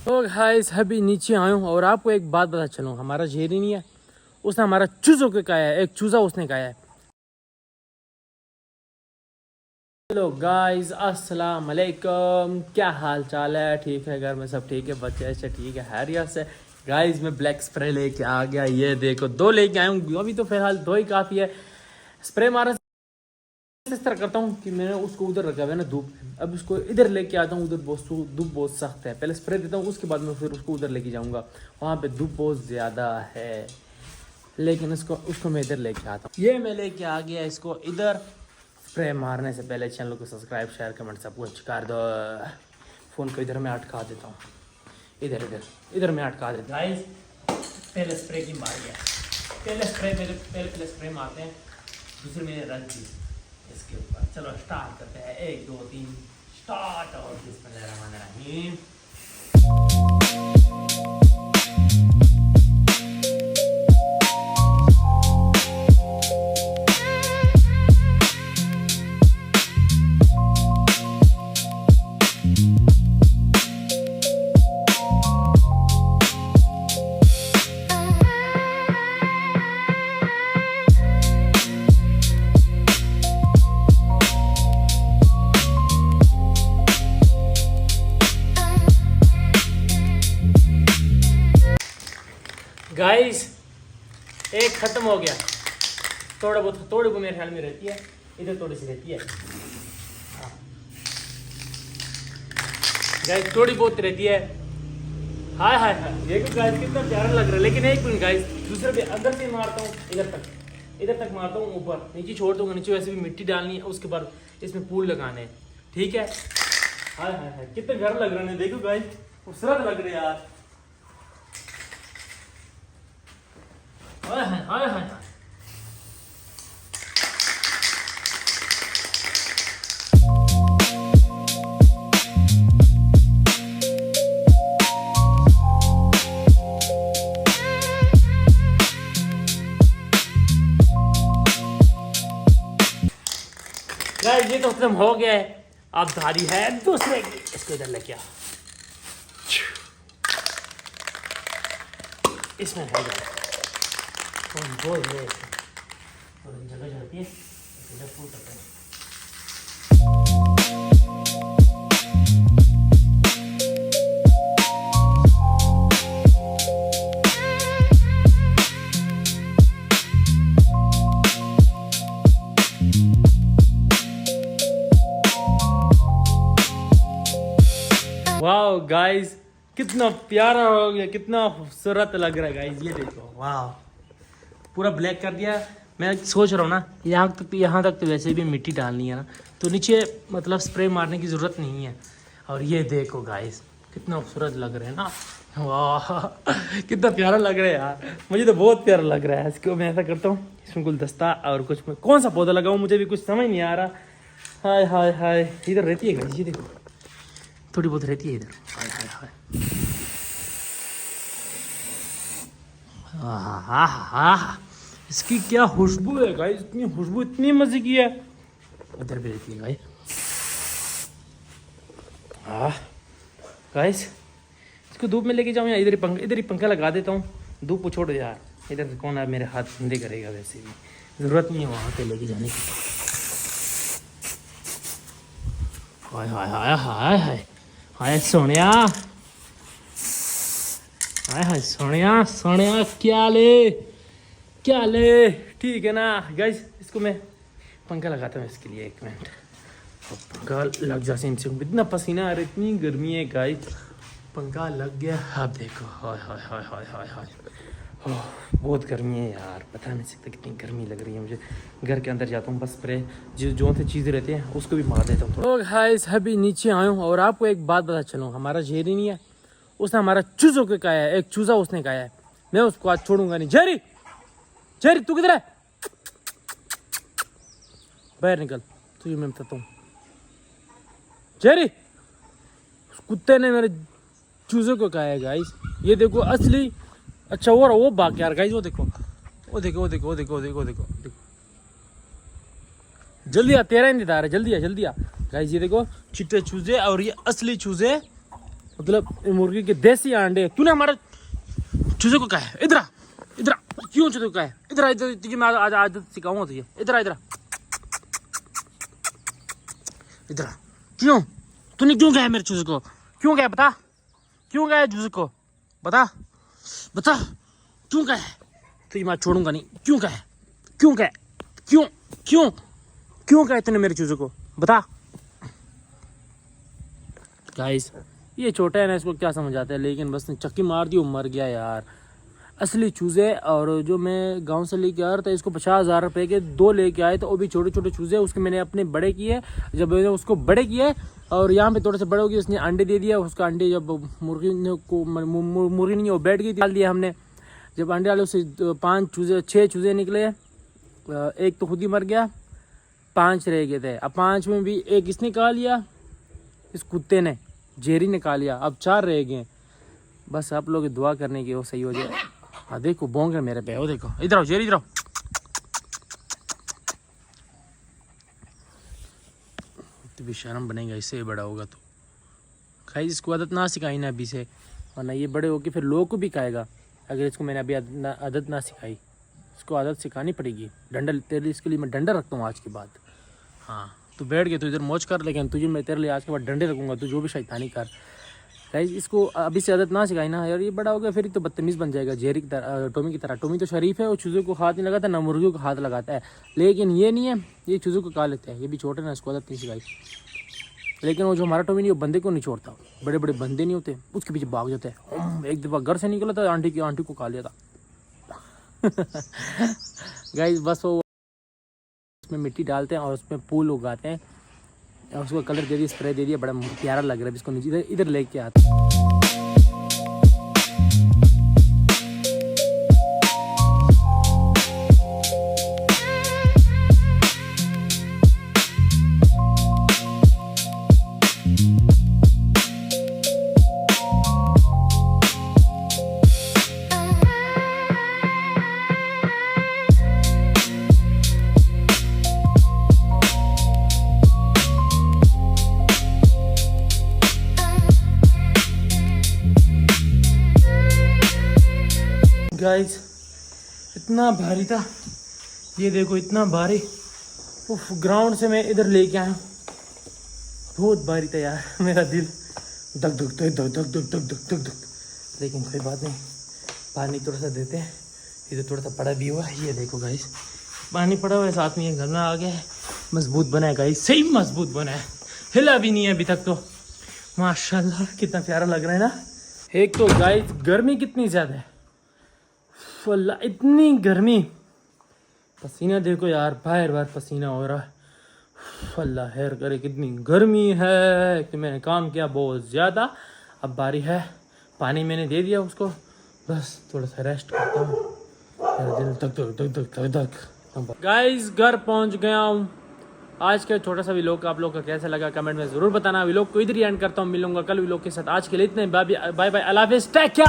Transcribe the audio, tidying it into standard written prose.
तो गाइस अभी नीचे आया हूँ और आपको एक बात बता चलूँ, हमारा जेरी नहीं है, उसने हमारा चूजों को खाया है, एक चूजा उसने खाया है। हेलो गाइस, अस्सलाम वालेकुम, क्या हाल चाल है? ठीक है, घर में सब ठीक है, बच्चे ऐसे ठीक है, हैरियत से। गाइस मैं ब्लैक स्प्रे लेके आ गया, ये देखो 2 लेके आया हूँ, अभी तो फिलहाल 2 ही काफ़ी है। स्प्रे मारा इस तरह करता हूँ कि मैंने उसको उधर रखा हुआ है ना धूप, अब उसको इधर लेके आता हूँ, उधर धूप बहुत सख्त है, पहले स्प्रे देता हूँ, उसके बाद मैं फिर उसको उधर लेके जाऊँगा, वहाँ पे धूप बहुत ज़्यादा है, लेकिन उसको मैं इधर लेके आता हूँ। ये मैं लेके आ गया इसको इधर। स्प्रे मारने से पहले चैनल को सब्सक्राइब शेयर कमेंट सब कुछ कर दो। फ़ोन को इधर मैं अटका देता हूँ, इधर मैं अटका देता हूँ। गाइस पहले स्प्रे की मार गया, पहले स्प्रे मारते हैं, दूसरे में रख दी इसके ऊपर। चलो स्टार्ट करते हैं, 1 2 3 स्टार्ट। और बिस्मिल्लाहिर्रहमानिर्रहीम। गाइस एक ख़त्म हो गया, थोड़े बहुत मेरे ख्याल में रहती है, इधर थोड़ी सी रहती है। हाँ गाइस थोड़ी बहुत रहती है। हाय हाय हाय, देखो गाइस कितना प्यारा लग रहा है। लेकिन एक मिनट गाइस, दूसरे पे अंदर से मारता हूँ, इधर तक मारता हूँ, ऊपर नीचे छोड़ दूँगा। नीचे वैसे भी मिट्टी डालनी है, उसके बाद इसमें फूल लगाने हैं, ठीक है। हाय हाय हाय, कितना प्यारा लग रहा है, देखो गाइस खूबसूरत लग रहे यार। हाय हाय हाय हाय। गाइस ये तो खत्म हो गया है, अब धारी है दूसरे की, इसको इधर लेके आओ। इसमें है वो ये थोड़ी जगह जाती है, इधर फूल करते हैं। वाओ गाइस कितना प्यारा हो गया, कितना खूबसूरत लग रहा है गाइस, ये देखो वाह, पूरा ब्लैक कर दिया। मैं सोच रहा हूँ ना, यहाँ तक तो वैसे भी मिट्टी डालनी है ना, तो नीचे मतलब स्प्रे मारने की ज़रूरत नहीं है। और ये देखो गाइस कितना खूबसूरत लग रहा है ना, वाह कितना प्यारा लग रहा है यार, मुझे तो बहुत प्यारा लग रहा है। इसको मैं ऐसा करता हूँ, इसमें गुलदस्ता और कुछ कौन सा पौधा लगाऊँ, मुझे भी कुछ समझ नहीं आ रहा। हाय हाय हाय, इधर रहती है गाइस, ये देखो थोड़ी बहुत रहती है इधर। हाय हाय हाय, आहा, इसकी क्या खुशबू है गाइस, इतनी खुशबू, इतनी मजे की है। इधर भी रहती है गाइस। गाइस इसको धूप में लेके जाऊँ या इधर ही पंखा लगा देता हूँ, धूप को छोड़ यार, इधर कौन है मेरे हाथ ठंडे करेगा, वैसे भी ज़रूरत नहीं है वहाँ पे लेके जाने की। हाय हाय हाय हाय हाय हाय सोनिया, हाय हाय सोनिया सोनिया, क्या ले ठीक है ना गाइस। इसको मैं पंखा लगाता हूँ इसके लिए, 1 मिनट। पंखा लग जाए इनसे, इतना पसीना आ रहा है, इतनी गर्मी है गाइस, पंखा लग गया। अब देखो हाय हाय हाय हाय हाय हाय, बहुत गर्मी है यार, बता नहीं सकता कितनी गर्मी लग रही है मुझे। घर के अंदर जाता हूँ, बस स्प्रे जो से चीज़ें रहती हैं उसको भी मार देता हूँ। तो गाइस अभी नीचे आया हूँ और आपको एक बात बता चलूँ, हमारा जेरी नहीं है, उसने हमारा चूजों को खाया है, एक चूजा उसने खाया है, मैं उसको आज छोड़ूंगा नहीं। जेरी तू किधर है, बाहर निकल, तुझे मैं बताता हूँ। जेरी उस कुत्ते ने मेरे चूजे को खाया है गाइस, ये देखो असली। अच्छा वो भाग यार गाइस, वो देखो जल्दी आ, तेरा इंतजार है, जल्दी आ गाइस। ये देखो चिट्टे चूजे और ये असली चूजे मतलब मुर्गी के देसी अंडे। तूने हमारे चूजे को कहा है इधर आ, इधर आ। क्यों चूजे को कहा है इधर आ, इधर तुझे मैं आज आदत सिखाऊंगा तुझे। इधर आ, इधर आ, इधर आ। क्यों तूने क्यों कहा है मेरे चूजे को? क्यों कहा? बता क्यों कहा है चूजे को? बता बता क्यों कहा है? तुझे मैं छोड़ूंगा नहीं। क्यों कहा है? क्यों कहा? क्यों क्यों क्यों कहा तूने मेरे चूजे को? बता। गाइस ये छोटा है ना, इसको क्या समझ आता है, लेकिन बस चक्की मार दी वो मर गया यार। असली चूजे। और जो मैं गांव से लेके आ रहा था, इसको 50,000 रुपये के 2 लेके आए, तो वो भी छोटे छोटे चूजे। उसके मैंने अपने बड़े किए। जब मैंने उसको बड़े किए और यहाँ पे थोड़े से बड़े हो गए, उसने अंडे दे दिया। उसका अंडे जब मुर्गी नहीं वो बैठ गई थी, डाल दिया हमने। जब अंडे डाले उससे 6 चूजे निकले। एक तो खुद ही मर गया, 5 रह गए थे। अब 5 में भी एक इसने खा लिया, इस कुत्ते ने जेरी ने खा लिया। अब 4 रह गए। बस आप लोग दुआ करने की वो सही हो जाए। हाँ देखो भौंक रहे मेरे पे, वो देखो। इधर आओ जेरी, इधर आओ। तो भी शर्म बनेगा, इससे बड़ा होगा तो। खाई इसको आदत ना सिखाई ना अभी से, वरना ये बड़े होके फिर लोगों को भी खाएगा। अगर इसको मैंने अभी आदत ना सिखाई, इसको आदत सिखानी पड़ेगी। डंडा तेरे इसके लिए मैं डंडा रखता हूँ आज के बाद। हाँ तू बैठ गया, तू इधर मौज कर, लेकिन तुझे मैं तेरे लिए आज के बाद डंडे रखूँगा। तू जो भी शैतानी कर। गाइस इसको अभी से आदत ना सिखाई ना यार, ये बड़ा हो गया फिर तो बदतमीज़ बन जाएगा, जेरी की तरह, टोमी की तरह। टोमी तो शरीफ है, वो चूज़ों को हाथ नहीं लगाता, ना मुर्गियों को हाथ लगाता है। लेकिन ये नहीं है, ये चूज़ों को खा लेते हैं। ये भी छोटे ना, इसको आदत नहीं सिखाई। लेकिन वो जो हमारा टोमी नहीं, वो बंदे को नहीं छोड़ता। बड़े बड़े बंदे नहीं होते, उसके पीछे भाग जाते हैं। एक दफ़ा घर से निकला था, आंटी को खा लिया था। गाइस बस वो उसमें मिट्टी डालते हैं और उसमें फूल उगाते हैं और उसको कलर दे दिया, स्प्रे दे दिया, बड़ा प्यारा लग रहा है। इसको नीचे इधर लेके आते हैं। गाइस इतना भारी था, ये देखो इतना भारी। उफ, ग्राउंड से मैं इधर लेके आया, बहुत भारी था यार। मेरा दिल धक धक धक धक धक धक धक धक धक धक। लेकिन कोई बात नहीं, पानी थोड़ा सा देते हैं। इधर थोड़ा सा पड़ा भी हुआ है, ये देखो गाइस पानी पड़ा हुआ है। साथ में ये घर में आ गया है, मजबूत बना है गाइस, सही मजबूत बना है, हिला भी नहीं है अभी तक। तो माशाल्लाह कितना प्यारा लग रहा है ना। एक तो गाइस गर्मी कितनी ज़्यादा है, अल्लाह इतनी गर्मी, पसीना देखो यार, बार बार पसीना हो रहा है। अल्लाह खैर करे, कितनी गर्मी है। कि मैंने काम किया बहुत ज़्यादा, अब बारी है। पानी मैंने दे दिया उसको, बस थोड़ा सा रेस्ट करता हूँ। मेरा दिल धक धक धक धक धक धक। गाइस घर पहुँच गया हूँ। आज का छोटा सा व्लॉग आप लोग का कैसा लगा कमेंट में ज़रूर बताना। व्लॉग को इधर ही एंड करता हूँ, मिलूंगा कल व्लॉग के साथ। आज के लिए इतने, बाय बाय, अल्लाह हाफिज़, टेक केयर।